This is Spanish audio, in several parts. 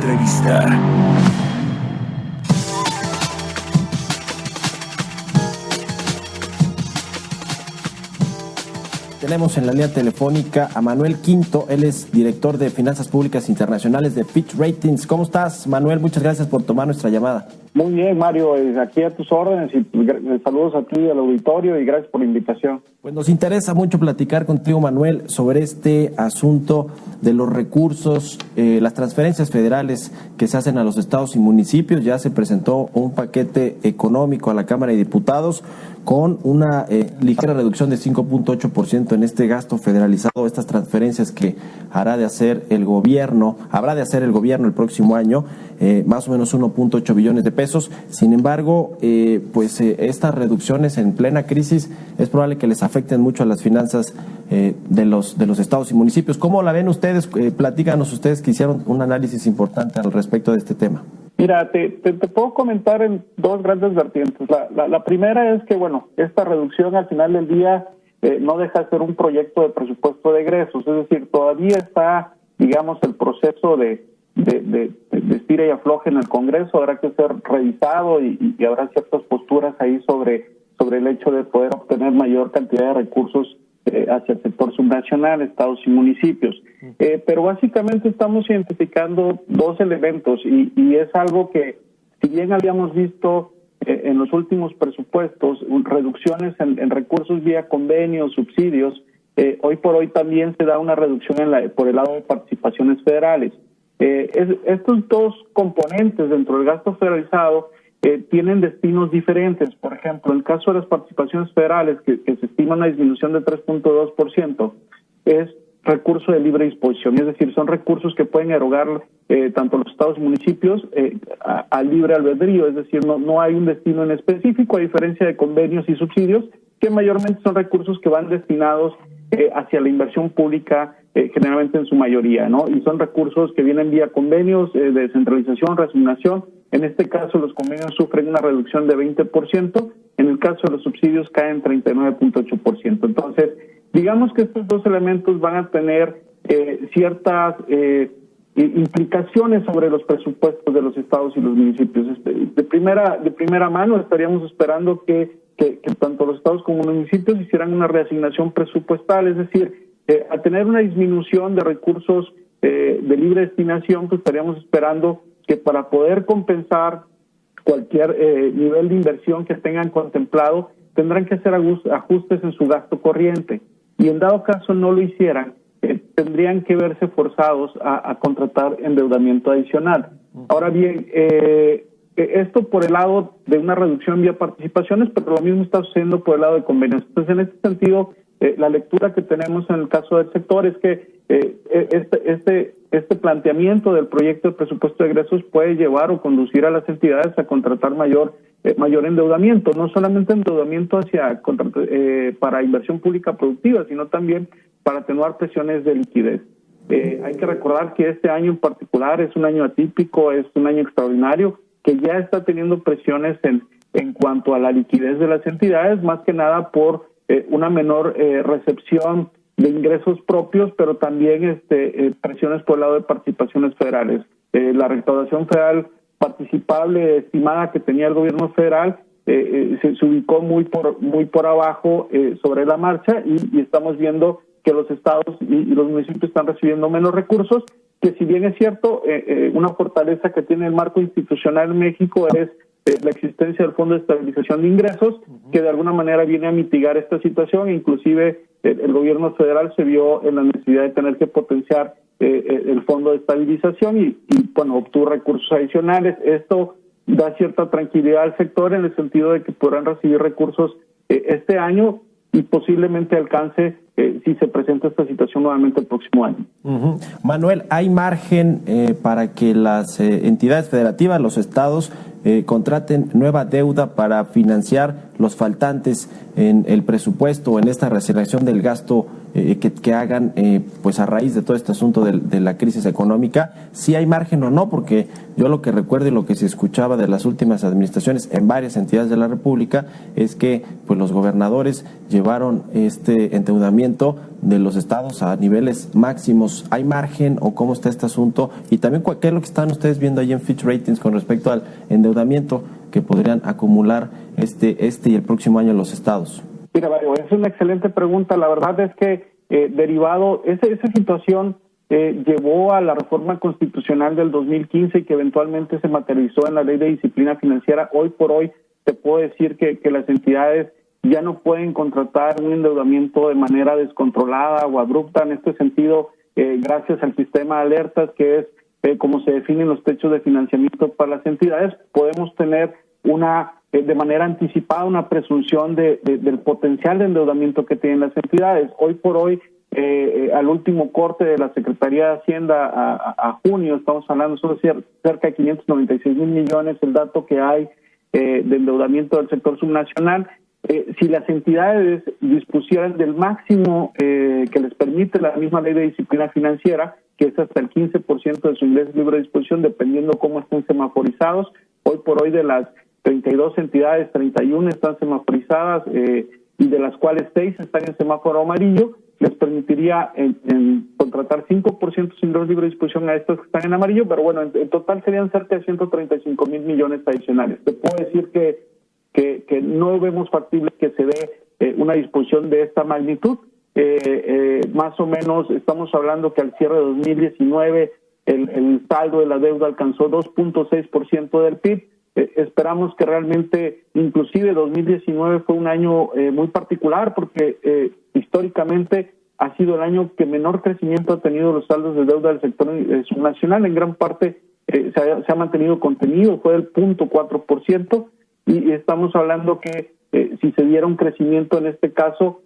Entrevista. Tenemos en la línea telefónica a Manuel Quinto, él es director de Finanzas Públicas Internacionales de Fitch Ratings. ¿Cómo estás, Manuel? Muchas gracias por tomar nuestra llamada. Muy bien, Mario, aquí a tus órdenes y saludos a ti y al auditorio y gracias por la invitación. Pues nos interesa mucho platicar contigo, Manuel, sobre este asunto de los recursos, las transferencias federales que se hacen a los estados y municipios. Ya se presentó un paquete económico a la Cámara de Diputados con una ligera reducción de 5.8% en este gasto federalizado, estas transferencias que habrá de hacer el gobierno el próximo año, más o menos 1.8 billones de pesos. Sin embargo, estas reducciones en plena crisis es probable que les afecten mucho a las finanzas de los estados y municipios. ¿Cómo la ven ustedes? Platícanos ustedes que hicieron un análisis importante al respecto de este tema. Mira, te puedo comentar en dos grandes vertientes. La primera es que, bueno, esta reducción al final del día no deja de ser un proyecto de presupuesto de egresos, es decir, todavía está, digamos, el proceso de estira y afloje en el Congreso, habrá que ser revisado y habrá ciertas posturas ahí sobre el hecho de poder obtener mayor cantidad de recursos hacia el sector subnacional, estados y municipios. Pero básicamente estamos identificando dos elementos y es algo que, si bien habíamos visto en los últimos presupuestos reducciones en recursos vía convenios, subsidios, hoy por hoy también se da una reducción por el lado de participaciones federales. Estos dos componentes dentro del gasto federalizado tienen destinos diferentes. Por ejemplo, en el caso de las participaciones federales, que se estima una disminución de 3.2%, es recurso de libre disposición, es decir, son recursos que pueden erogar tanto los estados y municipios a libre albedrío, es decir, no hay un destino en específico, a diferencia de convenios y subsidios, que mayormente son recursos que van destinados hacia la inversión pública, generalmente en su mayoría, ¿no? Y son recursos que vienen vía convenios de descentralización, reasignación. En este caso, los convenios sufren una reducción de 20%, en el caso de los subsidios caen 39.8%. Entonces, digamos que estos dos elementos van a tener ciertas implicaciones sobre los presupuestos de los estados y los municipios. De primera mano estaríamos esperando que tanto los estados como los municipios hicieran una reasignación presupuestal, es decir, al tener una disminución de recursos de libre destinación, pues estaríamos esperando que para poder compensar cualquier nivel de inversión que tengan contemplado, tendrán que hacer ajustes en su gasto corriente. Y en dado caso no lo hicieran, tendrían que verse forzados a contratar endeudamiento adicional. Ahora bien, esto por el lado de una reducción vía participaciones, pero lo mismo está sucediendo por el lado de convenios. Entonces, en este sentido, la lectura que tenemos en el caso del sector es que este planteamiento del proyecto de presupuesto de egresos puede llevar o conducir a las entidades a contratar mayor endeudamiento, no solamente endeudamiento para inversión pública productiva, sino también para atenuar presiones de liquidez. Hay que recordar que este año en particular es un año atípico, es un año extraordinario, que ya está teniendo presiones en cuanto a la liquidez de las entidades, más que nada por una menor recepción de ingresos propios, pero también presiones por el lado de participaciones federales. La recaudación federal participable estimada que tenía el gobierno federal se ubicó muy por abajo sobre la marcha y estamos viendo que los estados y los municipios están recibiendo menos recursos, que si bien es cierto, una fortaleza que tiene el marco institucional en México es la existencia del Fondo de Estabilización de Ingresos, que de alguna manera viene a mitigar esta situación. Inclusive el gobierno federal se vio en la necesidad de tener que potenciar el Fondo de Estabilización y obtuvo recursos adicionales. Esto da cierta tranquilidad al sector en el sentido de que podrán recibir recursos este año y posiblemente alcance si se presenta esta situación nuevamente el próximo año. Manuel, ¿hay margen para que las entidades federativas, los estados, contraten nueva deuda para financiar los faltantes en el presupuesto o en esta reasignación del gasto que hagan pues a raíz de todo este asunto de la crisis económica? ¿Sí hay margen o no? Porque yo lo que recuerdo y lo que se escuchaba de las últimas administraciones en varias entidades de la República es que pues los gobernadores llevaron este endeudamiento de los estados a niveles máximos. ¿Hay margen o cómo está este asunto? Y también, ¿qué es lo que están ustedes viendo ahí en Fitch Ratings con respecto al endeudamiento que podrían acumular este y el próximo año los estados? Mira, Mario, es una excelente pregunta. La verdad es que derivado, esa situación llevó a la reforma constitucional del 2015 y que eventualmente se materializó en la Ley de Disciplina Financiera. Hoy por hoy te puedo decir que las entidades ya no pueden contratar un endeudamiento de manera descontrolada o abrupta. En este sentido, gracias al sistema de alertas, que es como se definen los techos de financiamiento para las entidades, podemos tener de manera anticipada una presunción del potencial de endeudamiento que tienen las entidades. Hoy por hoy, al último corte de la Secretaría de Hacienda a junio, estamos hablando de cerca de 596,000 millones, el dato que hay de endeudamiento del sector subnacional. Si las entidades dispusieran del máximo que les permite la misma Ley de Disciplina Financiera, que es hasta el 15% de su ingreso libre de disposición, dependiendo cómo estén semaforizados, hoy por hoy de las 32 entidades, 31 están semaforizadas y de las cuales 6 están en semáforo amarillo, les permitiría contratar 5% sin ingreso libre de disposición a estos que están en amarillo, pero bueno, en total serían cerca de 135,000 millones adicionales. Te puedo decir que no vemos factible que se dé una disposición de esta magnitud. Más o menos estamos hablando que al cierre de 2019 el saldo de la deuda alcanzó 2.6% del PIB. Esperamos que realmente, inclusive 2019 fue un año muy particular porque históricamente ha sido el año que menor crecimiento ha tenido los saldos de deuda del sector subnacional. En gran parte se ha mantenido contenido, fue del 0.4%. Y estamos hablando que si se diera un crecimiento en este caso,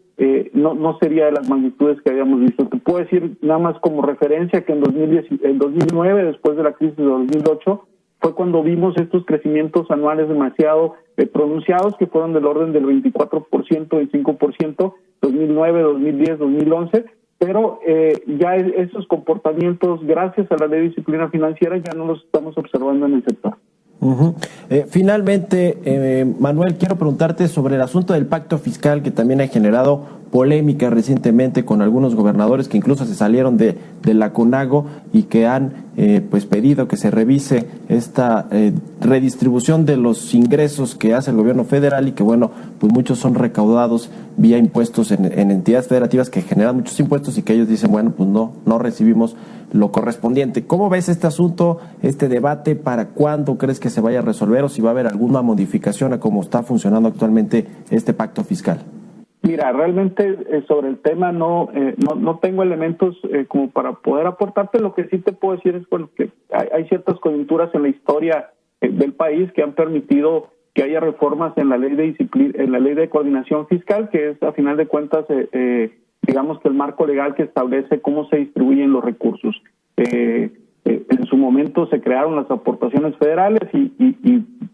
no sería de las magnitudes que habíamos visto. Te puedo decir nada más como referencia que en 2009, después de la crisis de 2008, fue cuando vimos estos crecimientos anuales demasiado pronunciados, que fueron del orden del 24%, 25%, 2009, 2010, 2011, pero ya esos comportamientos, gracias a la Ley de Disciplina Financiera, ya no los estamos observando en el sector. Finalmente, Manuel, quiero preguntarte sobre el asunto del pacto fiscal que también ha generado polémica recientemente con algunos gobernadores que incluso se salieron de la CONAGO y que han pedido que se revise esta redistribución de los ingresos que hace el gobierno federal y que pues muchos son recaudados vía impuestos en entidades federativas que generan muchos impuestos y que ellos dicen pues no recibimos lo correspondiente. ¿Cómo ves este asunto, este debate? ¿Para cuándo crees que se vaya a resolver o si va a haber alguna modificación a cómo está funcionando actualmente este pacto fiscal? Mira, realmente sobre el tema no tengo elementos como para poder aportarte. Lo que sí te puedo decir es que hay ciertas coyunturas en la historia del país que han permitido que haya reformas en la ley de disciplina, en la ley de coordinación fiscal, que es a final de cuentas digamos que el marco legal que establece cómo se distribuyen los recursos. En su momento se crearon las aportaciones federales y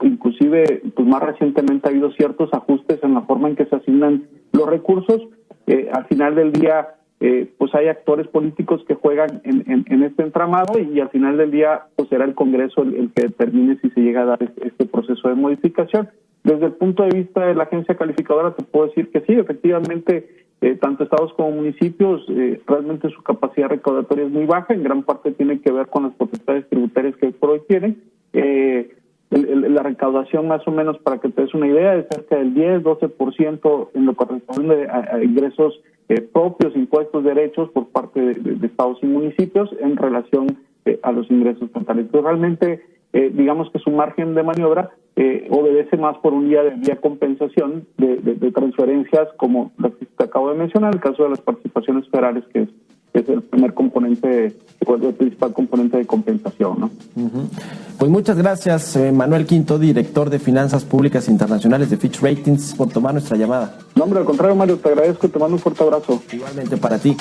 inclusive pues más recientemente ha habido ciertos ajustes en la forma en que se asignan los recursos. Al final del día pues hay actores políticos que juegan en este entramado y al final del día pues será el Congreso el que determine si se llega a dar este proceso de modificación. Desde el punto de vista de la agencia calificadora te puedo decir que sí, efectivamente tanto estados como municipios, realmente su capacidad recaudatoria es muy baja, en gran parte tiene que ver con las potestades tributarias que por hoy tienen. La recaudación más o menos, para que te des una idea, es cerca del 10-12% en lo que corresponde a ingresos propios, impuestos, derechos por parte de estados y municipios en relación a los ingresos totales. Entonces, realmente, digamos que su margen de maniobra obedece más por un día de vía compensación de transferencias como las que te acabo de mencionar, el caso de las participaciones federales, que es el primer componente, el principal componente de compensación, ¿no? Pues muchas gracias, Manuel Quinto, director de Finanzas Públicas Internacionales de Fitch Ratings, por tomar nuestra llamada. No, hombre, al contrario, Mario, te agradezco y te mando un fuerte abrazo. Igualmente para ti.